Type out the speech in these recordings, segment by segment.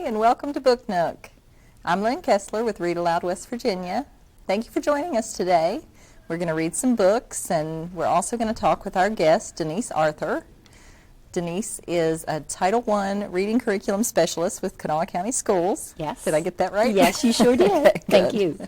and welcome to Book Nook. I'm Lynn Kessler with Read Aloud West Virginia. Thank you for joining us today. We're going to read some books, and we're also going to talk with our guest, Denise Arthur. Denise is a Title I reading curriculum specialist with Kanawha County Schools. Yes. Did I get that right? Yes, you sure did. Okay, Thank you.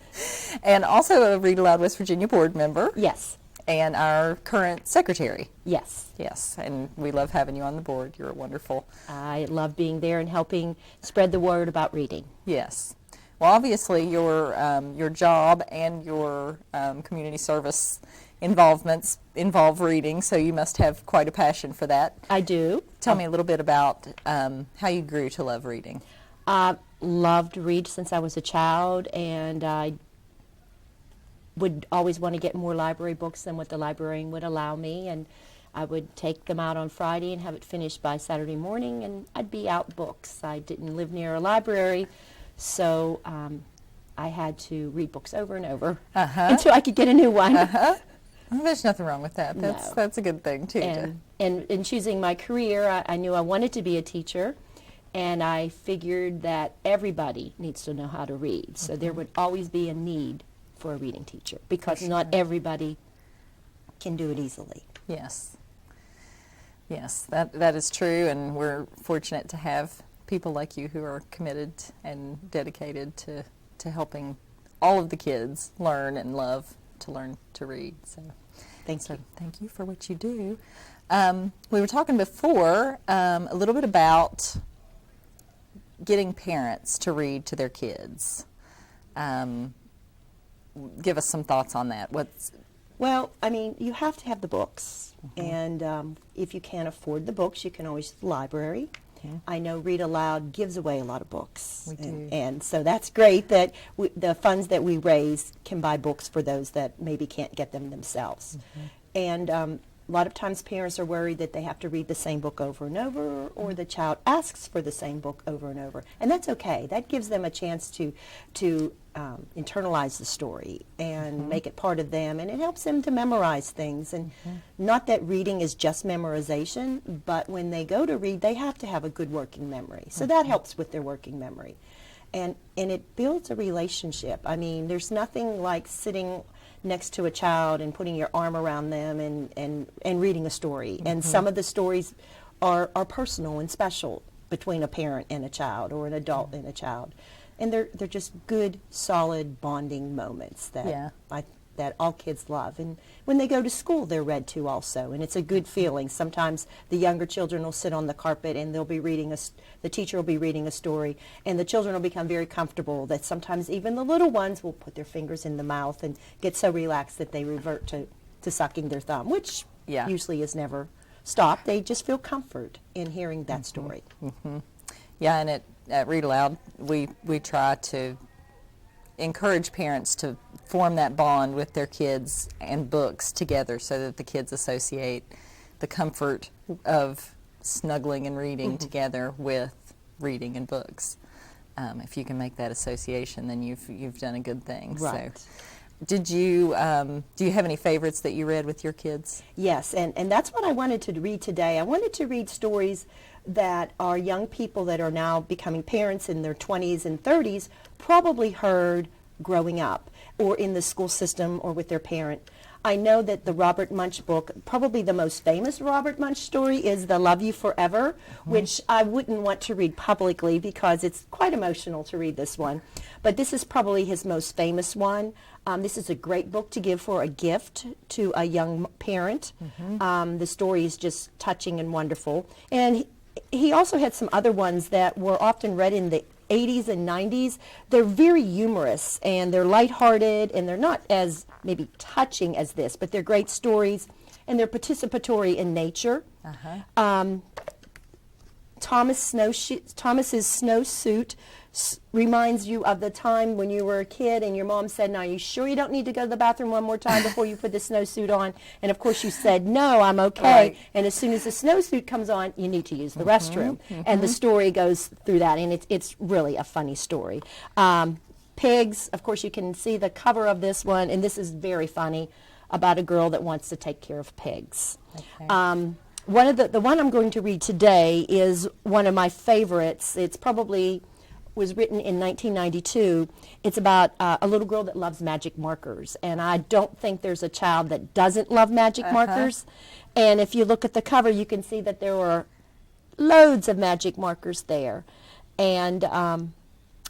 And also a Read Aloud West Virginia board member. Yes. And our current secretary. Yes. Yes, and we love having you on the board. You're wonderful. I love being there and helping spread the word about reading. Yes. Well, obviously, your job and your community service involvements involve reading, so you must have quite a passion for that. I do. Tell me a little bit about how you grew to love reading. I loved to read since I was a child, and I would always want to get more library books than what the librarian would allow me, and I would take them out on Friday and have it finished by Saturday morning, and I'd be out books. I didn't live near a library, so I had to read books over and over until I could get a new one. Well, there's nothing wrong with that. That's a good thing, too. And in choosing my career, I knew I wanted to be a teacher, and I figured that everybody needs to know how to read. So there would always be a need for a reading teacher, because not everybody can do it easily. Yes. Yes, that is true, and we're fortunate to have people like you who are committed and dedicated to helping all of the kids learn and love to learn to read. So thank you. Thank you for what you do. We were talking before a little bit about getting parents to read to their kids. Give us some thoughts on that. Well, I mean, you have to have the books, and if you can't afford the books, you can always use the library. I know Read Aloud gives away a lot of books, and so that's great that the funds that we raise can buy books for those that maybe can't get them themselves. And a lot of times parents are worried that they have to read the same book over and over, or the child asks for the same book over and over, and that's okay. That gives them a chance to internalize the story and make it part of them, and it helps them to memorize things. And not that reading is just memorization, but when they go to read, they have to have a good working memory. So that helps with their working memory. And it builds a relationship. I mean, there's nothing like sitting next to a child and putting your arm around them and reading a story. And some of the stories are personal and special between a parent and a child, or an adult and a child. And they're just good, solid bonding moments that that all kids love. And when they go to school, they're read to also, and it's a good feeling. Sometimes the younger children will sit on the carpet and they'll be reading the teacher will be reading a story, and the children will become very comfortable that sometimes even the little ones will put their fingers in the mouth and get so relaxed that they revert to sucking their thumb, which usually is never stopped. They just feel comfort in hearing that story. Yeah, and at Read Aloud, we try to encourage parents to form that bond with their kids and books together, so that the kids associate the comfort of snuggling and reading together with reading and books. If you can make that association, then you've done a good thing. Right. So, do you have any favorites that you read with your kids? Yes, and that's what I wanted to read today. I wanted to read stories that our young people that are now becoming parents in their 20s and 30s probably heard growing up, or in the school system, or with their parent. I know that the Robert Munsch book, probably the most famous Robert Munsch story, is The Love You Forever, which I wouldn't want to read publicly because it's quite emotional to read this one. But this is probably his most famous one. This is a great book to give for a gift to a young parent. The story is just touching and wonderful. And he also had some other ones that were often read in the 80s and 90s. They're very humorous, and they're lighthearted, and they're not as maybe touching as this, but they're great stories, and they're participatory in nature. Thomas's snowsuit reminds you of the time when you were a kid and your mom said, "Now, are you sure you don't need to go to the bathroom one more time before you put the snowsuit on?" And of course you said, "No, I'm okay." Right. And as soon as the snowsuit comes on, you need to use the restroom. And the story goes through that, and it's really a funny story. Pigs, of course you can see the cover of this one, and this is very funny, about a girl that wants to take care of pigs. One of the one I'm going to read today is one of my favorites. It's probably was written in 1992. It's about a little girl that loves magic markers, and I don't think there's a child that doesn't love magic markers. And if you look at the cover, you can see that there were loads of magic markers there. And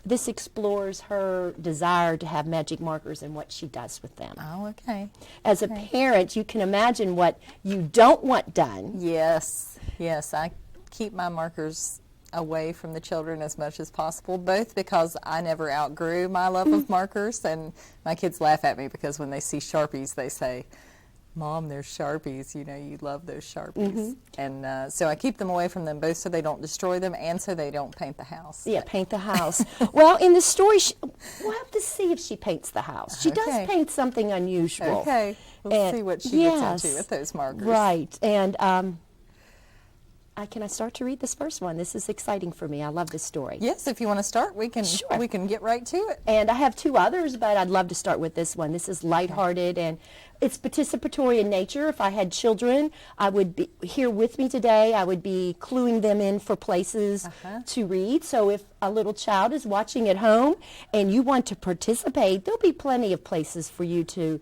this explores her desire to have magic markers and what she does with them. Oh, okay. As a parent, you can imagine what you don't want done. Yes, yes. I keep my markers away from the children as much as possible, both because I never outgrew my love of markers, and my kids laugh at me because when they see Sharpies, they say, Mom, there's Sharpies, you know, you love those Sharpies. And so I keep them away from them, both so they don't destroy them and so they don't paint the house. Yeah, paint the house. Well, in the story, we'll have to see if she paints the house. She does paint something unusual. Okay, we'll see what she gets into with those markers. Right, and can I start to read this first one? This is exciting for me. I love this story. Yes, if you want to start, we can get right to it. And I have 2 others, but I'd love to start with this one. This is lighthearted, and it's participatory in nature. If I had children, I would be here with me today. I would be cluing them in for places to read. So if a little child is watching at home and you want to participate, there'll be plenty of places for you to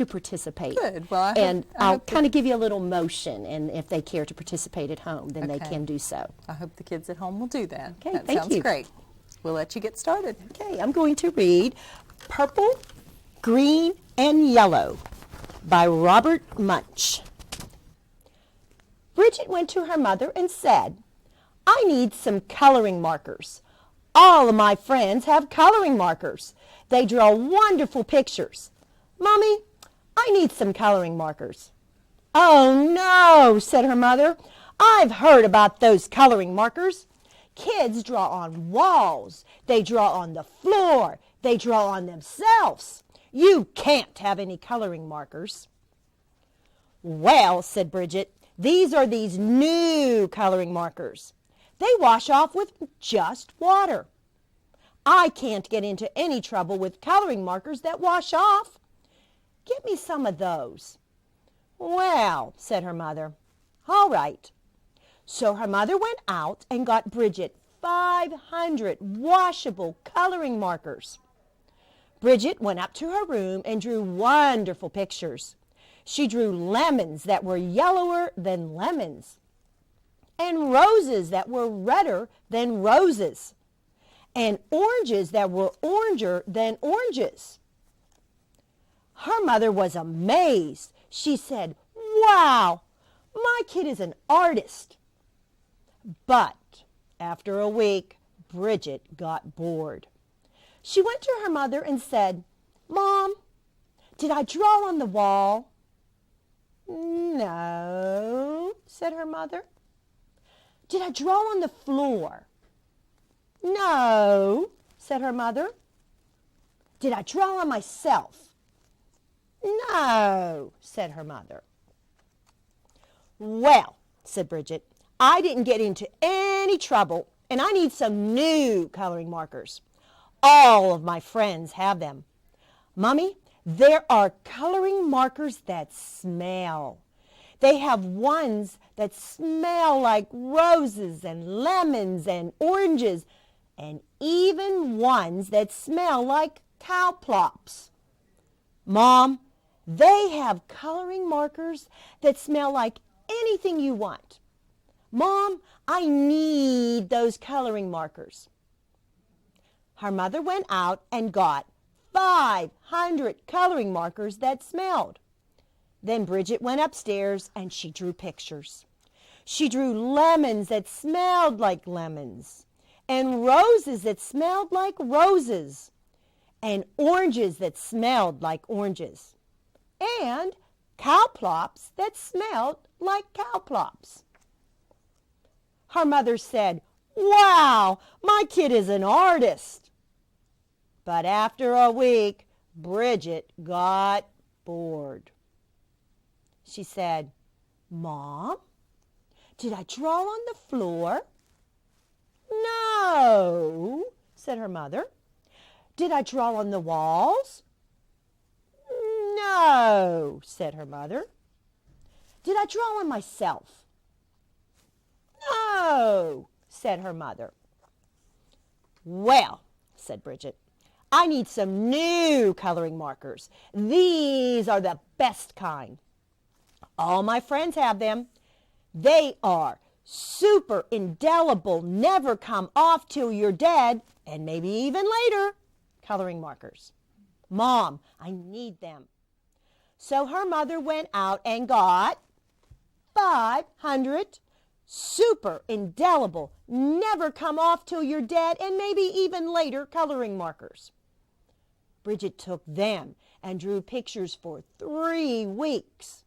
participate. Good. Well, I'll kind of give you a little motion, and if they care to participate at home, then they can do so. I hope the kids at home will do that. Okay, that thank sounds you. great. We'll let you get started. Okay, I'm going to read Purple, Green, and Yellow by Robert Munsch. Bridget went to her mother and said, I need some coloring markers. All of my friends have coloring markers. They draw wonderful pictures. Mommy, I need some coloring markers. Oh no, said her mother. I've heard about those coloring markers. Kids draw on walls. They draw on the floor. They draw on themselves. You can't have any coloring markers. Well, said Bridget, these are these new coloring markers. They wash off with just water. I can't get into any trouble with coloring markers that wash off. Get me some of those. Well, said her mother, all right. So her mother went out and got Bridget 500 washable coloring markers. Bridget went up to her room and drew wonderful pictures. She drew lemons that were yellower than lemons, and roses that were redder than roses, and oranges that were oranger than oranges. Her mother was amazed. She said, wow, my kid is an artist. But after a week, Bridget got bored. She went to her mother and said, Mom, did I draw on the wall? No, said her mother. Did I draw on the floor? No, said her mother. Did I draw on myself? No, said her mother. Well, said Bridget, I didn't get into any trouble, and I need some new coloring markers. All of my friends have them. Mommy, there are coloring markers that smell. They have ones that smell like roses and lemons and oranges, and even ones that smell like cow plops. Mom, they have coloring markers that smell like anything you want. Mom, I need those coloring markers. Her mother went out and got 500 coloring markers that smelled. Then Bridget went upstairs and she drew pictures. She drew lemons that smelled like lemons, and roses that smelled like roses, and oranges that smelled like oranges, and cow plops that smelled like cow plops. Her mother said, wow, my kid is an artist. But after a week, Bridget got bored. She said, Mom, did I draw on the floor? No, said her mother. Did I draw on the walls? No, said her mother. Did I draw on myself? No, said her mother. Well, said Bridget. I need some new coloring markers. These are the best kind. All my friends have them. They are super indelible, never come off till you're dead, and maybe even later, coloring markers. Mom, I need them. So her mother went out and got 500 super indelible, never come off till you're dead, and maybe even later coloring markers. Bridget took them and drew pictures for 3 weeks.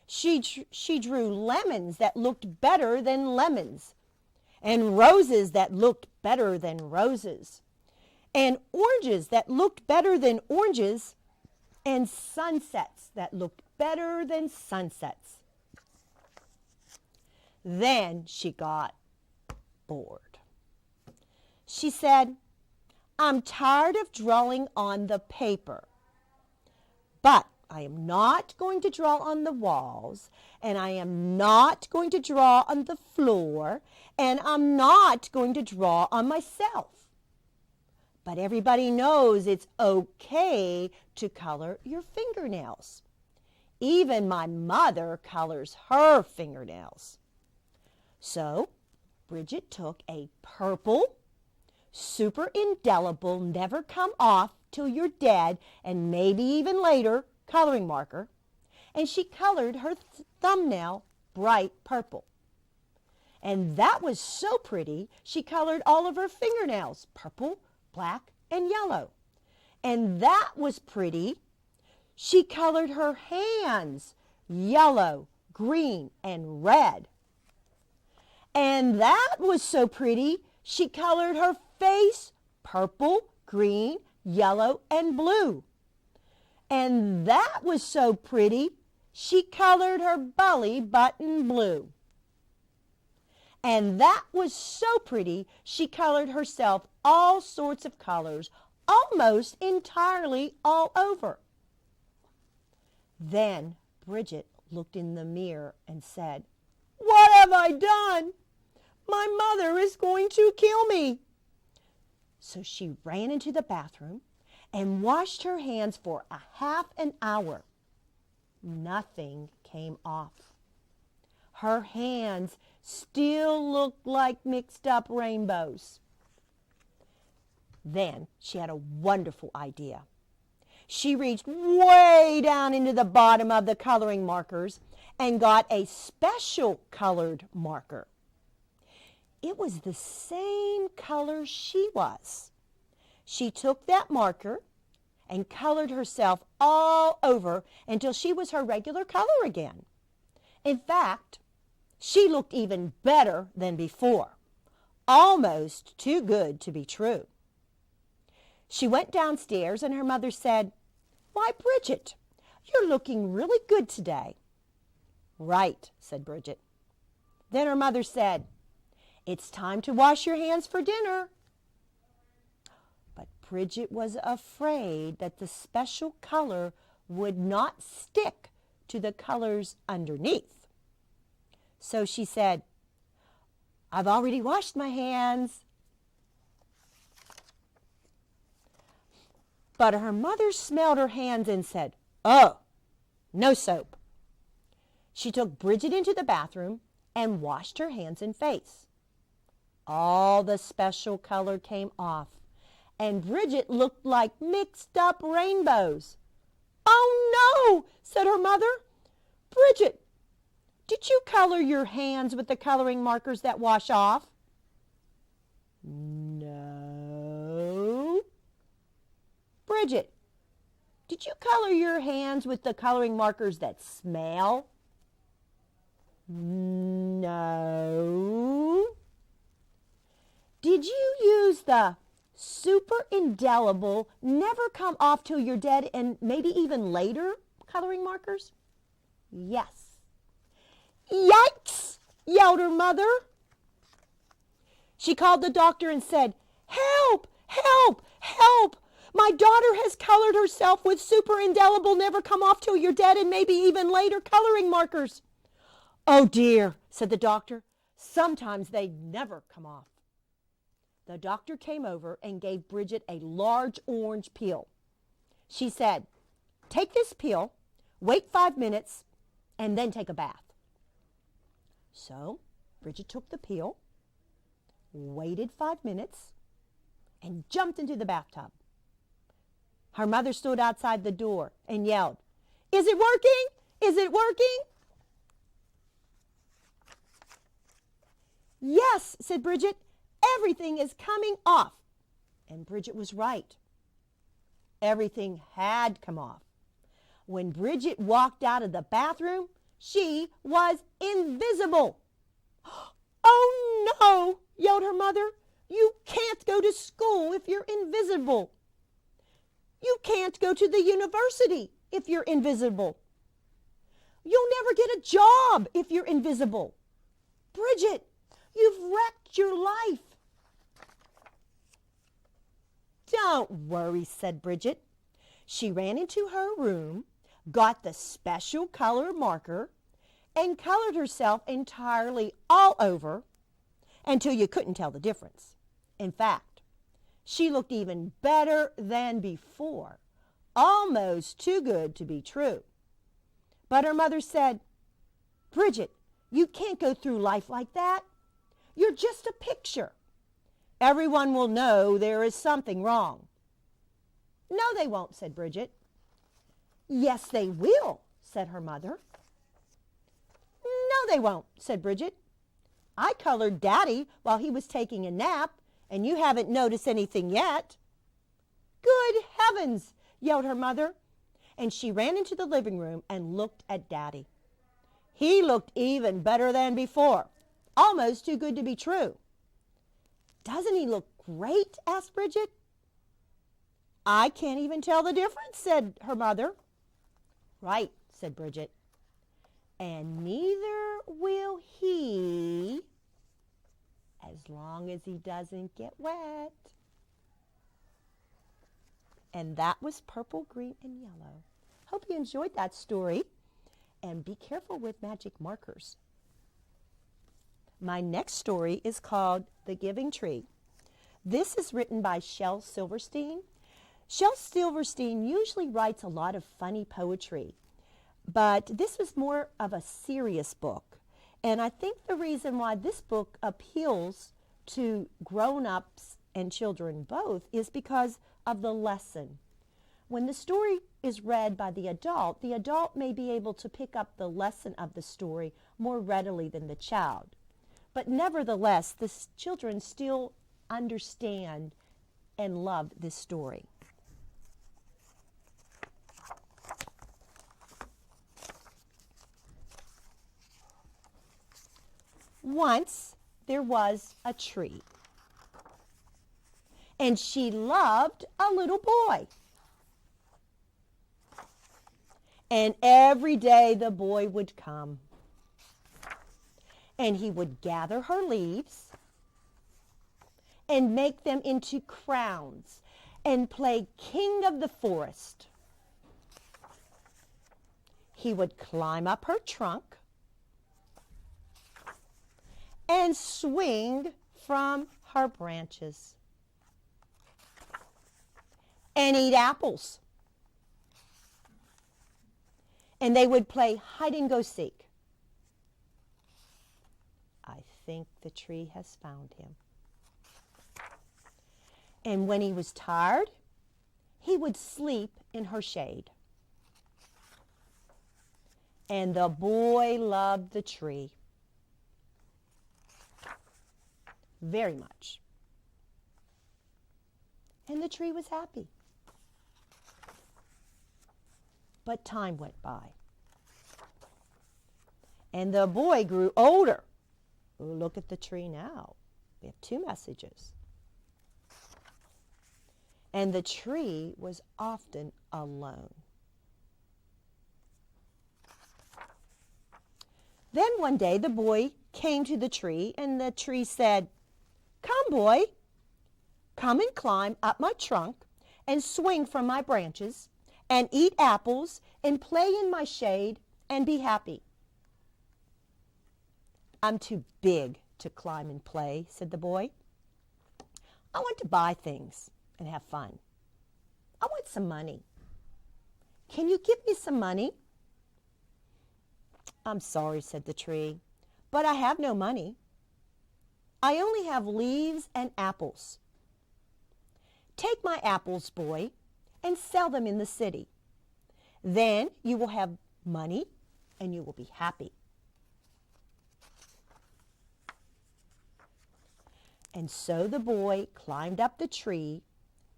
She drew lemons that looked better than lemons, and roses that looked better than roses, and oranges that looked better than oranges, and sunsets that looked better than sunsets. Then she got bored. She said, I'm tired of drawing on the paper, but I am not going to draw on the walls, and I am not going to draw on the floor, and I'm not going to draw on myself. But everybody knows it's okay to color your fingernails. Even my mother colors her fingernails. So Bridget took a purple, super indelible, never come off till you're dead, and maybe even later, coloring marker, and she colored her thumbnail bright purple. And that was so pretty, she colored all of her fingernails purple, black, and yellow. And that was pretty, she colored her hands yellow, green, and red. And that was so pretty, she colored her face purple, green, yellow, and blue. And that was so pretty, she colored her belly button blue. And that was so pretty, she colored herself all sorts of colors, almost entirely all over. Then Bridget looked in the mirror and said, What have I done? My mother is going to kill me. So she ran into the bathroom and washed her hands for a half an hour. Nothing came off. Her hands still looked like mixed up rainbows. Then she had a wonderful idea. She reached way down into the bottom of the coloring markers and got a special colored marker. It was the same color she was. She took that marker and colored herself all over until she was her regular color again. In fact, she looked even better than before, almost too good to be true. She went downstairs and her mother said, Why, Bridget, you're looking really good today. Right, said Bridget. Then her mother said, It's time to wash your hands for dinner. But Bridget was afraid that the special color would not stick to the colors underneath. So she said, I've already washed my hands. But her mother smelled her hands and said, Oh, no soap. She took Bridget into the bathroom and washed her hands and face. All the special color came off, and Bridget looked like mixed up rainbows. Oh no, said her mother. Bridget, did you color your hands with the coloring markers that wash off? No. Bridget, did you color your hands with the coloring markers that smell? No. Did you use the super indelible, never come off till you're dead, and maybe even later coloring markers? Yes. Yikes! Yelled her mother. She called the doctor and said, Help! Help! Help! My daughter has colored herself with super indelible, never come off till you're dead, and maybe even later coloring markers. Oh dear, said the doctor. Sometimes they never come off. The doctor came over and gave Bridget a large orange peel. She said, "Take this peel, wait 5 minutes, and then take a bath." So Bridget took the peel, waited 5 minutes, and jumped into the bathtub. Her mother stood outside the door and yelled, "Is it working? Is it working?" "Yes," said Bridget, "everything is coming off." And Bridget was right. Everything had come off. When Bridget walked out of the bathroom, she was invisible. "Oh no," yelled her mother. "You can't go to school if you're invisible. You can't go to the university if you're invisible. You'll never get a job if you're invisible. Bridget, you've wrecked your life." "Don't worry," said Bridget. She ran into her room, got the special color marker, and colored herself entirely all over until you couldn't tell the difference. In fact, she looked even better than before, almost too good to be true. But her mother said, "Bridget, you can't go through life like that. You're just a picture. Everyone will know there is something wrong." "No, they won't," said Bridget. "Yes, they will," said her mother. "No, they won't," said Bridget. "I colored Daddy while he was taking a nap, and you haven't noticed anything yet." "Good heavens," yelled her mother, and she ran into the living room and looked at Daddy. He looked even better than before, almost too good to be true. "Doesn't he look great?" asked Bridget. "I can't even tell the difference," said her mother. "Right," said Bridget. "And neither will he, as long as he doesn't get wet." And that was Purple, Green, and Yellow. Hope you enjoyed that story. And be careful with magic markers. My next story is called The Giving Tree. This is written by Shel Silverstein. Shel Silverstein usually writes a lot of funny poetry, but this was more of a serious book. And I think the reason why this book appeals to grown-ups and children both is because of the lesson. When the story is read by the adult may be able to pick up the lesson of the story more readily than the child. But nevertheless, the children still understand and love this story. Once there was a tree, and she loved a little boy. And every day the boy would come, and he would gather her leaves and make them into crowns and play king of the forest. He would climb up her trunk and swing from her branches and eat apples. And they would play hide and go seek. I think the tree has found him. And when he was tired, he would sleep in her shade. And the boy loved the tree very much. And the tree was happy. But time went by. And the boy grew older. Look at the tree now. We have 2 messages. And the tree was often alone. Then one day the boy came to the tree, and the tree said, "Come, boy, come and climb up my trunk and swing from my branches and eat apples and play in my shade and be happy." "I'm too big to climb and play," said the boy. I want to buy things and have fun. I want some money. Can you give me some money? I'm sorry, said the tree, but I have no money. I only have leaves and apples. Take my apples, boy, and sell them in the city. Then you will have money and you will be happy. And so the boy climbed up the tree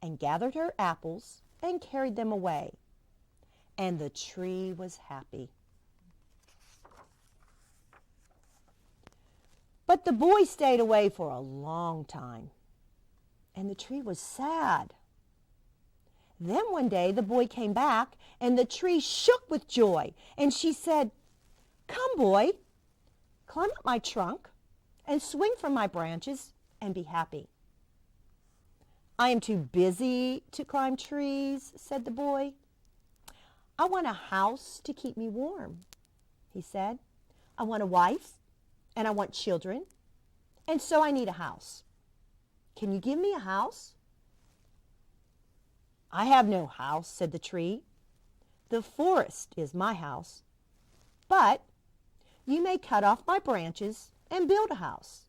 and gathered her apples and carried them away. And the tree was happy. But the boy stayed away for a long time, and the tree was sad. Then one day the boy came back, and the tree shook with joy, and she said, "Come, boy, climb up my trunk and swing from my branches and be happy." "I am too busy to climb trees," said the boy. "I want a house to keep me warm," he said. "I want a wife, and I want children, and so I need a house. Can you give me a house?" "I have no house," said the tree. "The forest is my house. But you may cut off my branches and build a house.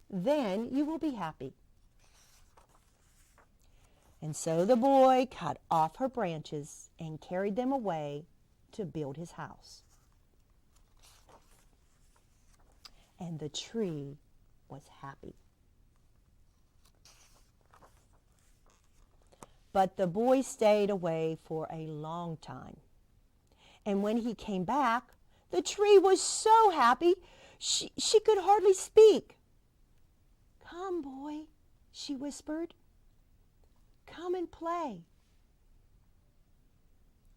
Then you will be happy." And so the boy cut off her branches and carried them away to build his house. And the tree was happy. But the boy stayed away for a long time. And when he came back, the tree was so happy she could hardly speak. "Come, boy," she whispered. "Come and play."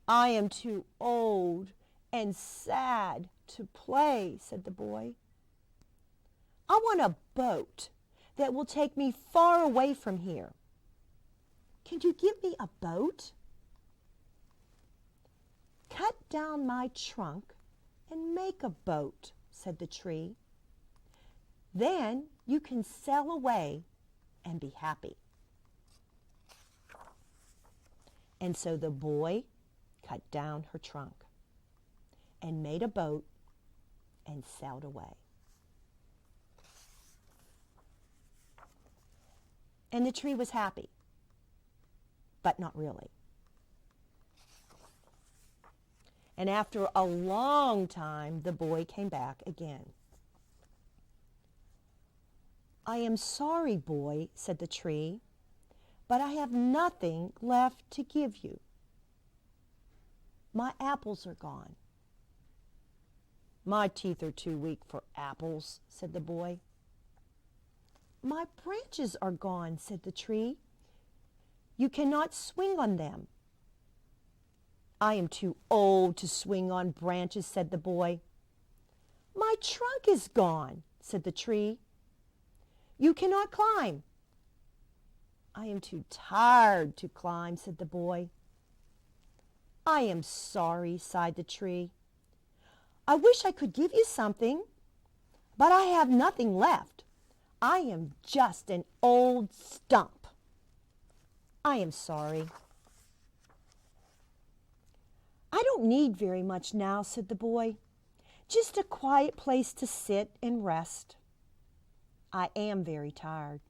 "I am too old and sad to play," said the boy. "I want a boat that will take me far away from here. Can you give me a boat?" "Cut down my trunk and make a boat," said the tree. "Then you can sail away and be happy." And so the boy cut down her trunk and made a boat and sailed away. And the tree was happy, but not really. And after a long time, the boy came back again. "I am sorry, boy," said the tree, "but I have nothing left to give you. My apples are gone." "My teeth are too weak for apples," said the boy. "My branches are gone," said the tree. "You cannot swing on them." "I am too old to swing on branches," said the boy. "My trunk is gone," said the tree. "You cannot climb." "I am too tired to climb," said the boy. "I am sorry," sighed the tree. "I wish I could give you something, but I have nothing left. I am just an old stump. I am sorry." "I don't need very much now," said the boy. "Just a quiet place to sit and rest. I am very tired."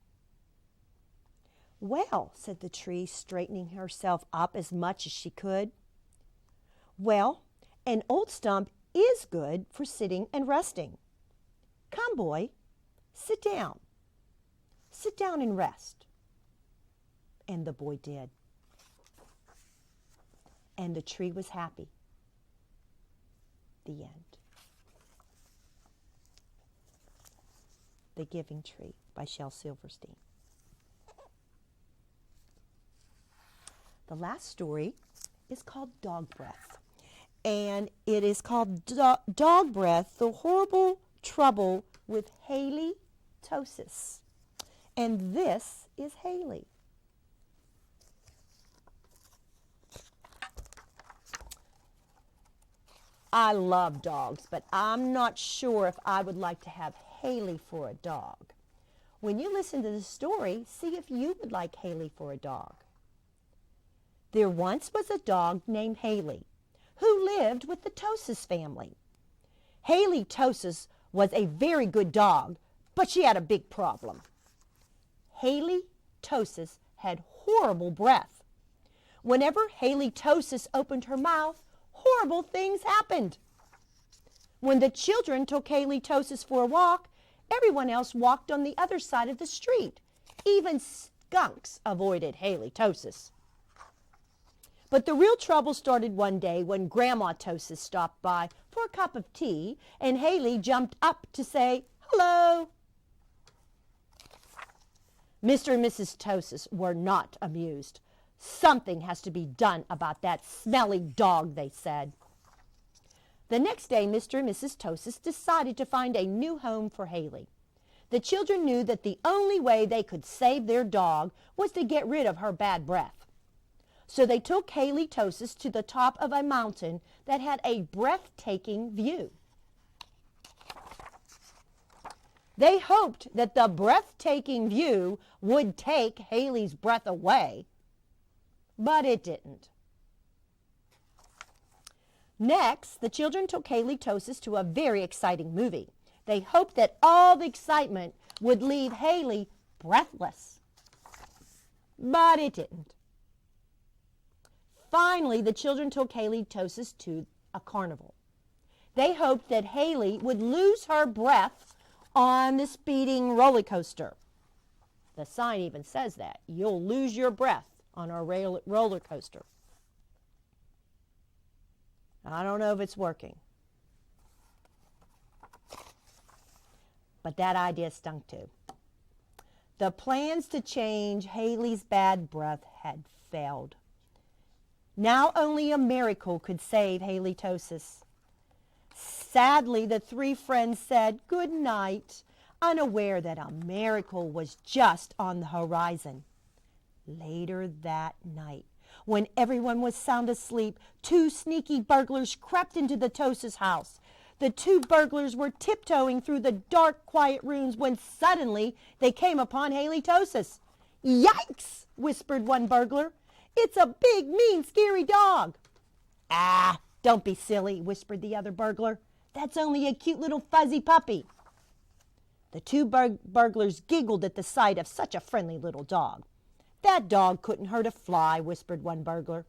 "Well," said the tree, straightening herself up as much as she could. "Well, an old stump is good for sitting and resting. Come, boy, sit down. Sit down and rest." And the boy did. And the tree was happy. The end. The Giving Tree by Shel Silverstein. The last story is called Dog Breath. And it is called Dog Breath, the Horrible Trouble with Halitosis. And this is Haley. I love dogs, but I'm not sure if I would like to have Haley for a dog. When you listen to the story, see if you would like Haley for a dog. There once was a dog named Haley who lived with the Tosis family. Haley Tosis was a very good dog, but she had a big problem. Haley Tosis had horrible breath. Whenever Haley Tosis opened her mouth, horrible things happened. When the children took Haley Tosis for a walk, everyone else walked on the other side of the street. Even skunks avoided Haley Tosis. But the real trouble started one day when Grandma Tosis stopped by for a cup of tea, and Haley jumped up to say, "Hello." Mr. and Mrs. Tosis were not amused. "Something has to be done about that smelly dog," they said. The next day, Mr. and Mrs. Tosis decided to find a new home for Haley. The children knew that the only way they could save their dog was to get rid of her bad breath. So they took Haley Tosis to the top of a mountain that had a breathtaking view. They hoped that the breathtaking view would take Haley's breath away, but it didn't. Next, the children took Haley Tosis to a very exciting movie. They hoped that all the excitement would leave Haley breathless, but it didn't. Finally, the children took Haley Tosis to a carnival. They hoped that Haley would lose her breath on the speeding roller coaster. The sign even says that. You'll lose your breath on our roller coaster. I don't know if it's working. But that idea stunk too. The plans to change Haley's bad breath had failed. Now only a miracle could save Haley Tosis. Sadly, the three friends said good night, unaware that a miracle was just on the horizon. Later that night, when everyone was sound asleep, two sneaky burglars crept into the Tosis house. The two burglars were tiptoeing through the dark, quiet rooms when suddenly they came upon Haley Tosis. "Yikes!" whispered one burglar. "It's a big, mean, scary dog." "Ah, don't be silly," whispered the other burglar. "That's only a cute little fuzzy puppy." The two burglars giggled at the sight of such a friendly little dog. "That dog couldn't hurt a fly," whispered one burglar.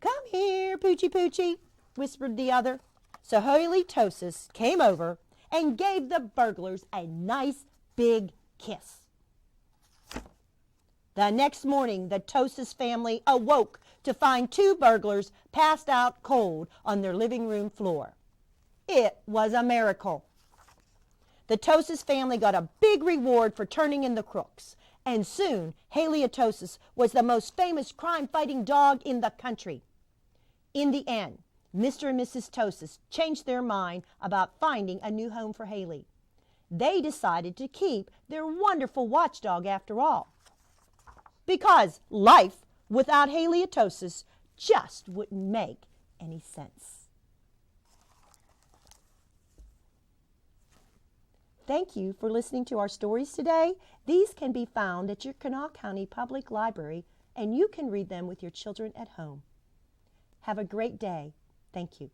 "Come here, Poochie Poochie," whispered the other. So Haley Tosis came over and gave the burglars a nice big kiss. The next morning, the Tosis family awoke to find two burglars passed out cold on their living room floor. It was a miracle. The Tosis family got a big reward for turning in the crooks, and soon Haley Tosis was the most famous crime-fighting dog in the country. In the end, Mr. and Mrs. Tosis changed their mind about finding a new home for Haley. They decided to keep their wonderful watchdog after all, because life without Haley Tosis just wouldn't make any sense. Thank you for listening to our stories today. These can be found at your Kanawha County Public Library, and you can read them with your children at home. Have a great day. Thank you.